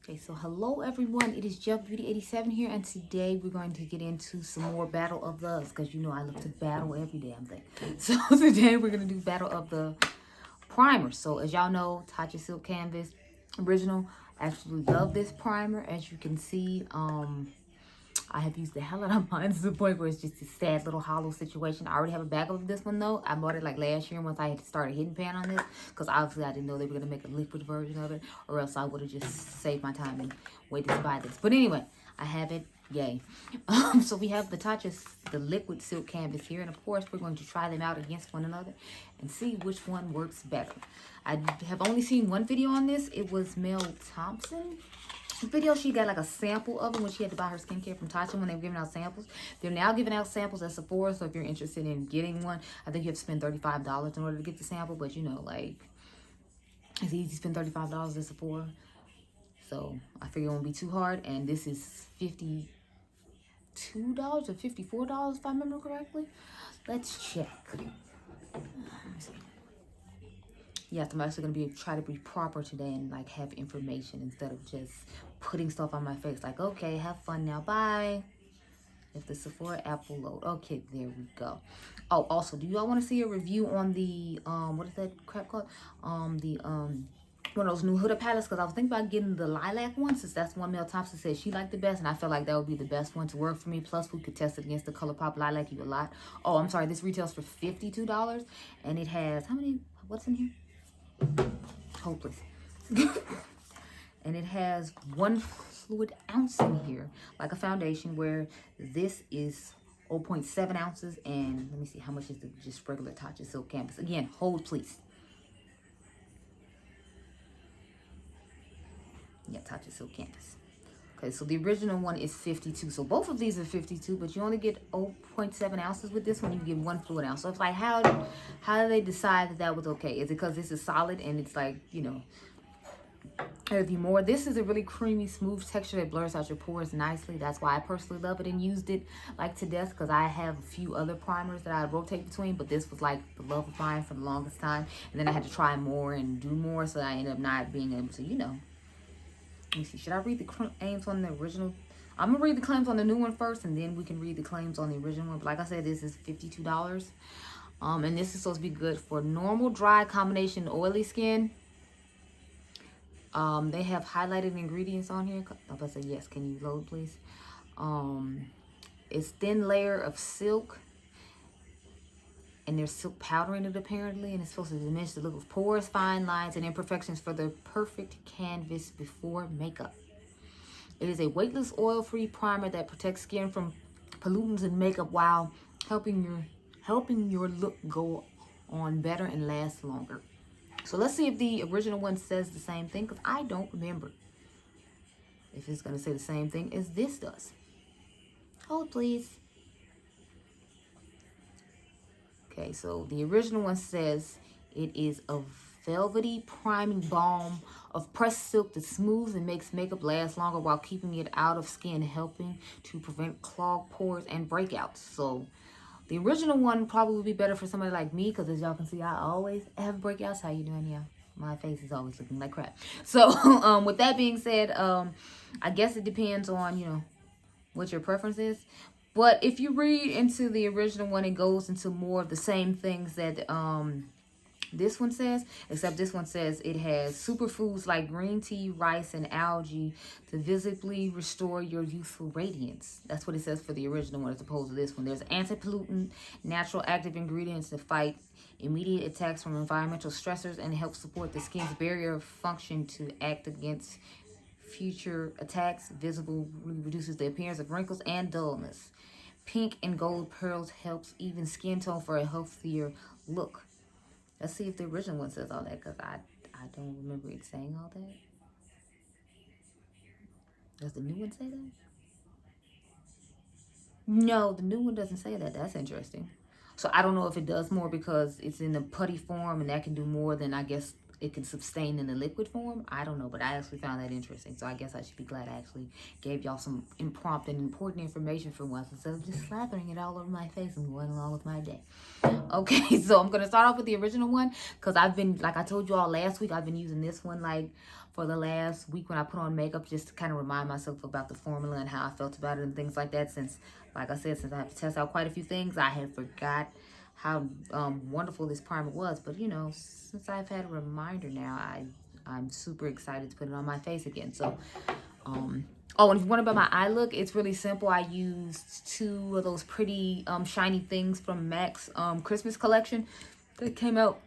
Okay, so hello everyone, it is Jump Beauty 87 here, and today we're going to get into some more Battle of Loves, because you know I love to battle every damn thing. So today we're going to do Battle of the Primer. So as y'all know, Tatcha Silk Canvas original. I absolutely love this primer. As you can see, I have used the hell out of mine to the point where it's just a sad little hollow situation. I already have a backup of this one though. I bought it like last year once I had started Hidden Pan on this, because obviously I didn't know they were going to make a liquid version of it, or else I would have just saved my time and waited to buy this. But anyway, I have it. Yay. So we have the Tatcha, the liquid silk canvas here, and of course we're going to try them out against one another and see which one works better. I have only seen one video on this. It was Mel Thompson video. She got like a sample of it when she had to buy her skincare from Tatcha when they were giving out samples. They're now giving out samples at Sephora, so if you're interested in getting one, I think you have to spend $35 in order to get the sample, but you know, like, it's easy to spend $35 at Sephora, so I figure it won't be too hard. And this is $52 or $54 if I remember correctly. Let's check. Yes, I'm actually gonna try to be proper today and like have information instead of just putting stuff on my face. Like, okay, have fun now, bye. If the Sephora app will load. Okay, there we go. Oh, also, do y'all want to see a review on the what is that crap called? One of those new Huda palettes, because I was thinking about getting the lilac one, since that's one Mel Thompson said she liked the best, and I felt like that would be the best one to work for me. Plus, we could test it against the ColourPop Lilac You a Lot. Oh, I'm sorry, this retails for $52, and it has, how many, what's in here? Hopeless. And it has 1 fluid ounce in here, like a foundation, where this is 0.7 ounces. And let me see, how much is the just regular Tatcha Silk Canvas? Again, hold please. Yeah, Tatcha Silk Canvas. Okay, so the original one is 52. So both of these are 52, but you only get 0.7 ounces with this one. You get 1 fluid ounce. So it's like, how do they decide that that was okay? Is it because this is solid and it's like, you know, review more. This is a really creamy, smooth texture that blurs out your pores nicely. That's why I personally love it and used it like to death, because I have a few other primers that I rotate between, but this was like the love of mine for the longest time. And then I had to try more and do more, so I ended up not being able to, you know. Let me see. Should I read the claims on the original? I'm going to read the claims on the new one first, and then we can read the claims on the original one. But like I said, this is $52. And this is supposed to be good for normal, dry, combination, oily skin. They have highlighted ingredients on here. I'm about to say yes. Can you load, please? It's thin layer of silk, and there's silk powder in it apparently, and it's supposed to diminish the look of pores, fine lines, and imperfections for the perfect canvas before makeup. It is a weightless, oil-free primer that protects skin from pollutants and makeup while helping your look go on better and last longer. So let's see if the original one says the same thing, because I don't remember if it's going to say the same thing as this does. Hold, please. Okay, so the original one says it is a velvety priming balm of pressed silk that smooths and makes makeup last longer while keeping it out of skin, helping to prevent clogged pores and breakouts. So the original one probably would be better for somebody like me, because as y'all can see, I always have breakouts. How you doing, yeah? My face is always looking like crap. So with that being said, I guess it depends on, you know, what your preference is. But if you read into the original one, it goes into more of the same things that this one says, except this one says it has superfoods like green tea, rice, and algae to visibly restore your youthful radiance. That's what it says for the original one as opposed to this one. There's anti-pollutant, natural active ingredients to fight immediate attacks from environmental stressors and help support the skin's barrier function to act against future attacks. Visible reduces the appearance of wrinkles and dullness. Pink and gold pearls helps even skin tone for a healthier look. Let's see if the original one says all that, because I don't remember it saying all that. Does the new one say that? No, the new one doesn't say that. That's interesting. So I don't know if it does more because it's in a putty form, and that can do more than, I guess, it can sustain in the liquid form. I don't know, but I actually found that interesting. So I guess I should be glad I actually gave y'all some impromptu and important information for once instead of just slathering it all over my face and going along with my day. Okay, so I'm gonna start off with the original one because I've been, like I told you all last week, I've been using this one like for the last week when I put on makeup, just to kind of remind myself about the formula and how I felt about it and things like that. Since, like I said, since I have to test out quite a few things, I had forgot how wonderful this primer was. But you know, since I've had a reminder now, I'm super excited to put it on my face again. So oh, and if you wonder about my eye look, it's really simple. I used 2 of those pretty shiny things from MAC's Christmas collection that came out,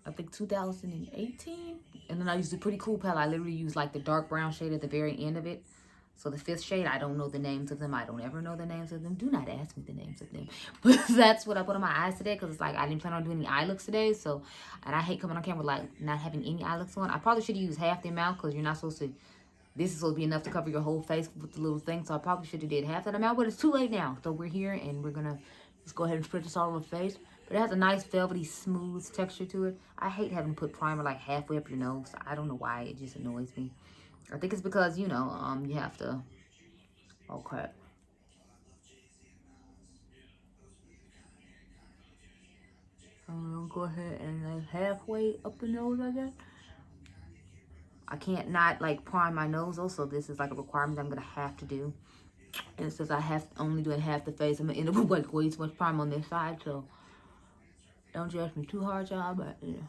I think, 2018. And then I used a pretty cool palette. I literally used like the dark brown shade at the very end of it. So the 5th shade, I don't know the names of them. I don't ever know the names of them. Do not ask me the names of them. But that's what I put on my eyes today, because it's like I didn't plan on doing any eye looks today. So, and I hate coming on camera like not having any eye looks on. I probably should have used half the amount, because you're not supposed to, this is supposed to be enough to cover your whole face with the little thing. So I probably should have did half that amount, but it's too late now. So we're here and we're gonna just go ahead and spread this all over the face. But it has a nice velvety smooth texture to it. I hate having to put primer like halfway up your nose. I don't know why, it just annoys me. I think it's because, you know, you have to, oh crap. I'm gonna go ahead and like halfway up the nose, I guess. I can't not like prime my nose also. This is like a requirement I'm gonna have to do. And since I have only doing half the face, I'm gonna end up with like way too much primer on this side. So don't judge me too hard, y'all. But you know,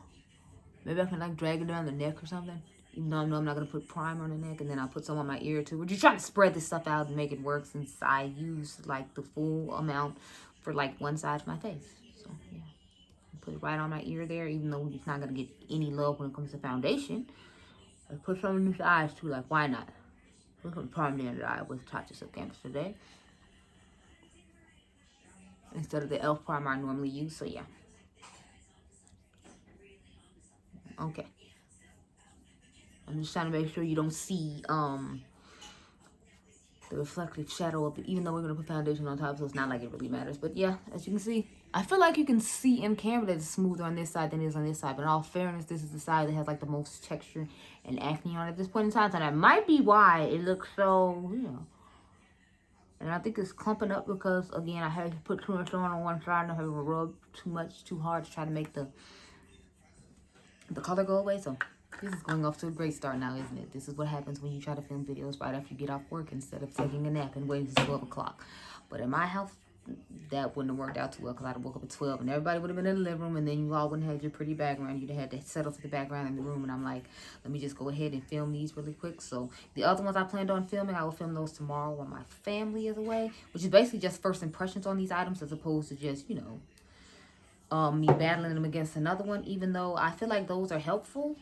maybe I can like drag it down the neck or something. Even though I know I'm not gonna put primer on the neck, and then I'll put some on my ear too. We're just trying to spread this stuff out and make it work, since I use like the full amount for like one side of my face. So yeah, put it right on my ear there, even though it's not gonna get any love when it comes to foundation. I put some in these eyes too, like why not? We're gonna prime the under eye with Tatcha Silk Canvas today, instead of the e.l.f. primer I normally use. So yeah. Okay. I'm just trying to make sure you don't see the reflective shadow of it, even though we're gonna put foundation on top, so it's not like it really matters. But yeah, as you can see, I feel like you can see in camera that it's smoother on this side than it is on this side. But in all fairness, this is the side that has like the most texture and acne on it at this point in time. So that might be why it looks so, you know. And I think it's clumping up because, again, I had to put too much on one side and I had to rub too much, too hard to try to make the color go away. So this is going off to a great start now, isn't it? This is what happens when you try to film videos right after you get off work instead of taking a nap and waiting until 12 o'clock. But in my house, that wouldn't have worked out too well, because I'd have woke up at 12 and everybody would have been in the living room, and then you all wouldn't have had your pretty background. You'd have had to settle for the background in the room. And I'm like, let me just go ahead and film these really quick. So the other ones I planned on filming, I will film those tomorrow while my family is away, which is basically just first impressions on these items, as opposed to just, you know, me battling them against another one, even though I feel like those are helpful,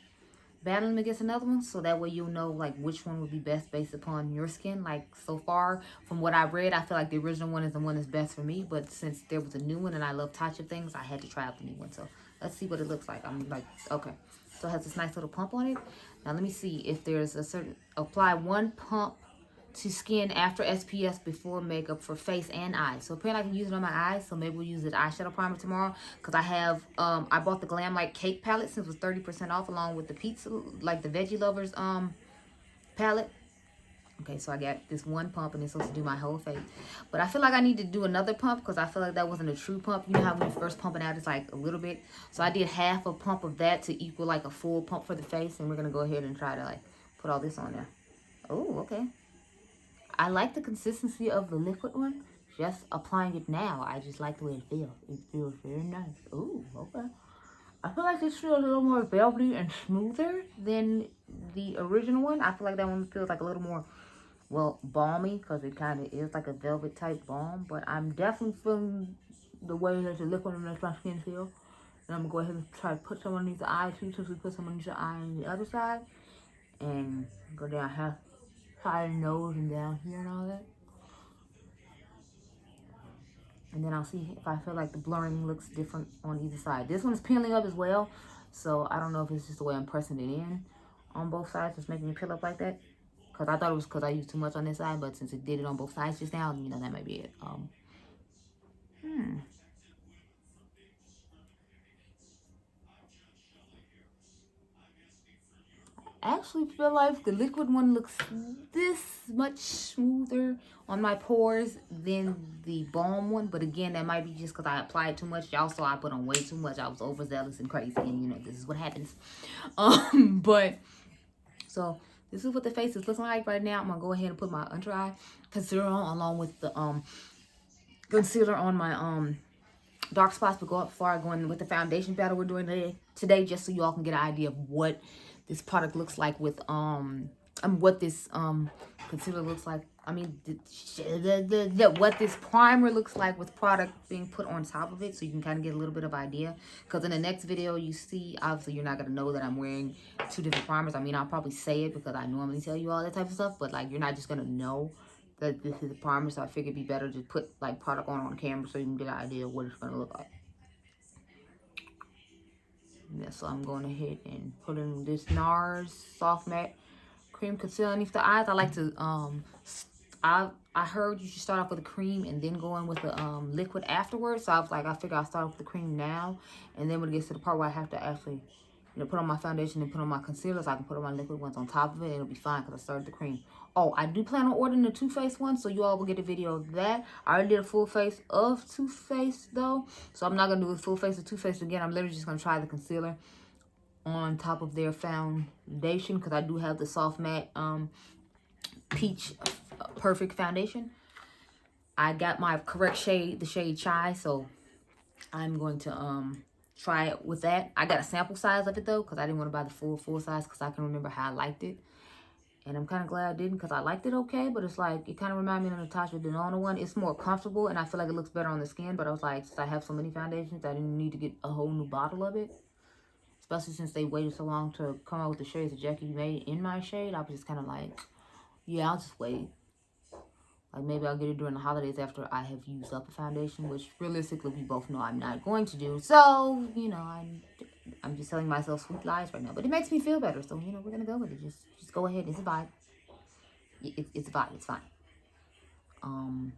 battling them against another one, so that way you'll know like which one would be best based upon your skin. Like so far from what I've read, I feel like the original one is the one that's best for me, but since there was a new one and I love Tatcha things, I had to try out the new one. So let's see what it looks like. I'm like, okay, so it has this nice little pump on it. Now let me see if there's a certain, apply 1 pump to skin after SPS before makeup for face and eyes. So apparently I can use it on my eyes, so maybe we'll use the eyeshadow primer tomorrow, because I have I bought the Glam Like Cake palette since it was 30% off, along with the pizza, like the Veggie Lovers palette. Okay, so I got this 1 pump and it's supposed to do my whole face. But I feel like I need to do another pump, because I feel like that wasn't a true pump. You know how when you first pump it out, it's like a little bit. So I did half a pump of that to equal like a full pump for the face, and we're gonna go ahead and try to like put all this on there. Oh, okay. I like the consistency of the liquid one. Just applying it now, I just like the way it feels. It feels very nice. Ooh, okay. I feel like this feels a little more velvety and smoother than the original one. I feel like that one feels like a little more, well, balmy, because it kind of is like a velvet type balm. But I'm definitely feeling the way that the liquid one makes my skin feel. And I'm going to go ahead and try to put some underneath the eye too, since we put some underneath the eye on the other side. And go down half side of the nose and down here and all that. And then I'll see if I feel like the blurring looks different on either side. This one's peeling up as well, so I don't know if it's just the way I'm pressing it in on both sides that's making it peel up like that. Because I thought it was because I used too much on this side, but since it did it on both sides just now, you know, that might be it. Hmm. I actually feel like the liquid one looks this much smoother on my pores than the balm one. But again, that might be just because I applied too much. Also, I put on way too much. I was overzealous and crazy. And, you know, this is what happens. But, so, this is what the face is looking like right now. I'm going to go ahead and put my under eye concealer on along with the concealer on my dark spots before I go in with the foundation battle we're doing today, just so you all can get an idea of what this product looks like with what this concealer looks like. I mean, what this primer looks like with product being put on top of it, so you can kind of get a little bit of idea. Because in the next video you see, obviously you're not gonna know that I'm wearing 2 different primers. I mean, I'll probably say it because I normally tell you all that type of stuff, but like you're not just gonna know that this is a primer. So I figured it'd be better to put like product on camera so you can get an idea of what it's gonna look like. Yeah, so I'm going ahead and put in this NARS Soft Matte Cream Concealer underneath the eyes. I like to, I heard you should start off with a cream and then go in with the liquid afterwards. So I was like, I figure I'll start off with the cream now. And then when it gets to the part where I have to actually, you know, put on my foundation and put on my concealer, so I can put on my liquid ones on top of it. And it'll be fine because I started the cream. Oh, I do plan on ordering the Too Faced one, so you all will get a video of that. I already did a full face of Too Faced though, so I'm not going to do a full face of Too Faced again. I'm literally just going to try the concealer on top of their foundation because I do have the Soft Matte Peach Perfect Foundation. I got my correct shade, the shade Chai, so I'm going to try it with that. I got a sample size of it though because I didn't want to buy the full size because I can remember how I liked it. And I'm kind of glad I didn't because I liked it okay. But it's like, it kind of reminded me of the Tatcha Denona one. It's more comfortable and I feel like it looks better on the skin. But I was like, since I have so many foundations, I didn't need to get a whole new bottle of it. Especially since they waited so long to come out with the shades that Jackie made in my shade. I was just kind of like, yeah, I'll just wait. Like maybe I'll get it during the holidays after I have used up a foundation. Which realistically we both know I'm not going to do. So, you know, I'm just telling myself sweet lies right now. But it makes me feel better. So, you know, we're going to go with it. Just go ahead. It's a vibe. It's a vibe. It's fine. And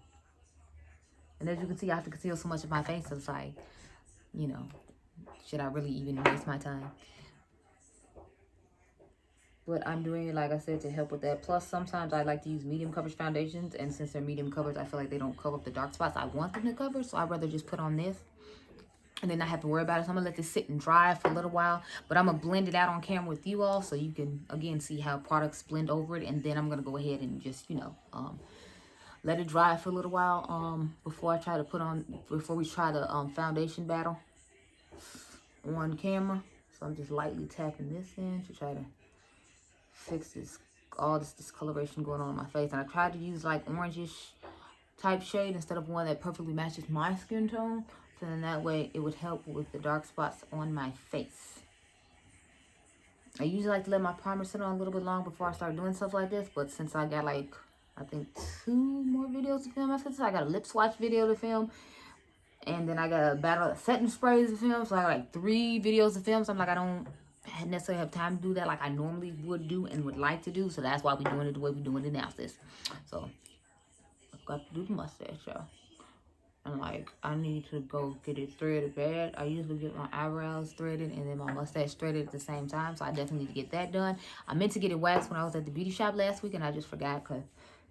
as you can see, I have to conceal so much of my face. So it's like, you know, should I really even waste my time? But I'm doing it, like I said, to help with that. Plus, sometimes I like to use medium coverage foundations. And since they're medium coverage, I feel like they don't cover up the dark spots I want them to cover. So I'd rather just put on this and then not have to worry about it. So I'm going to let this sit and dry for a little while. But I'm going to blend it out on camera with you all so you can, again, see how products blend over it. And then I'm going to go ahead and just, you know, let it dry for a little while before we try the foundation battle on camera. So I'm just lightly tapping this in to try to fix all this discoloration going on in my face. And I tried to use like orangish type shade instead of one that perfectly matches my skin tone. So then that way it would help with the dark spots on my face. I usually like to let my primer sit on a little bit long before I start doing stuff like this. But since I got like, I think 2 more videos to film after this. I got a lip swatch video to film. And then I got a battle of setting sprays to film. So I got like 3 videos to film. So I'm like, I don't necessarily have time to do that like I normally would do and would like to do. So that's why we're doing it the way we're doing it now, sis. So I've got to do the mustache, y'all. And like, I need to go get it threaded bad. I usually get my eyebrows threaded and then my mustache threaded at the same time. So I definitely need to get that done. I meant to get it waxed when I was at the beauty shop last week and I just forgot because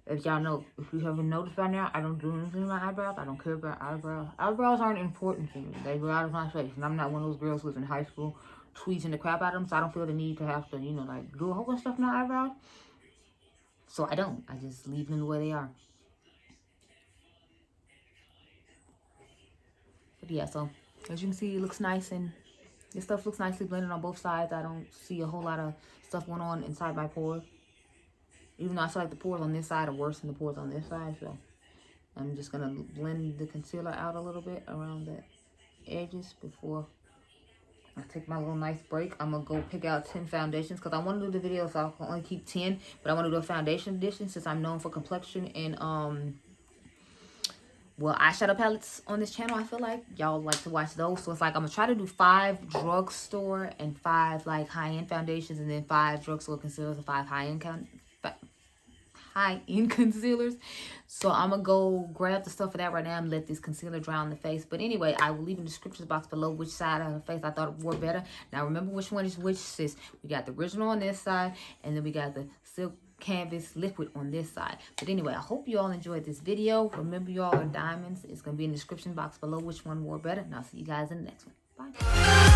if y'all know, if you haven't noticed by now, I don't do anything with my eyebrows. I don't care about eyebrows. Eyebrows aren't important to me. They go out of my face. And I'm not one of those girls who was in high school tweezing the crap out of them. So I don't feel the need to have to, you know, like do a whole bunch of stuff in my eyebrows. So I don't. I just leave them the way they are. But yeah, so as you can see, it looks nice and this stuff looks nicely blended on both sides. I don't see a whole lot of stuff going on inside my pores. Even though I feel like the pores on this side are worse than the pores on this side. So I'm just going to blend the concealer out a little bit around the edges before I take my little nice break. I'm going to go pick out 10 foundations because I want to do the video so I can only keep 10. But I want to do a foundation edition since I'm known for complexion and well, eyeshadow palettes on this channel. I feel like y'all like to watch those. So it's like I'm gonna try to do 5 drugstore and 5 like high-end foundations, and then 5 drugstore concealers and 5 high-end high-end concealers. So I'm going to go grab the stuff for that right now and let this concealer dry on the face. But anyway, I will leave in the description box below which side of the face I thought it wore better. Now remember which one is which, sis. We got the original on this side, and then we got the silk canvas liquid on this side. But anyway, I hope you all enjoyed this video. Remember, you all are diamonds. It's going to be in the description box below which one wore better. And I'll see you guys in the next one. Bye.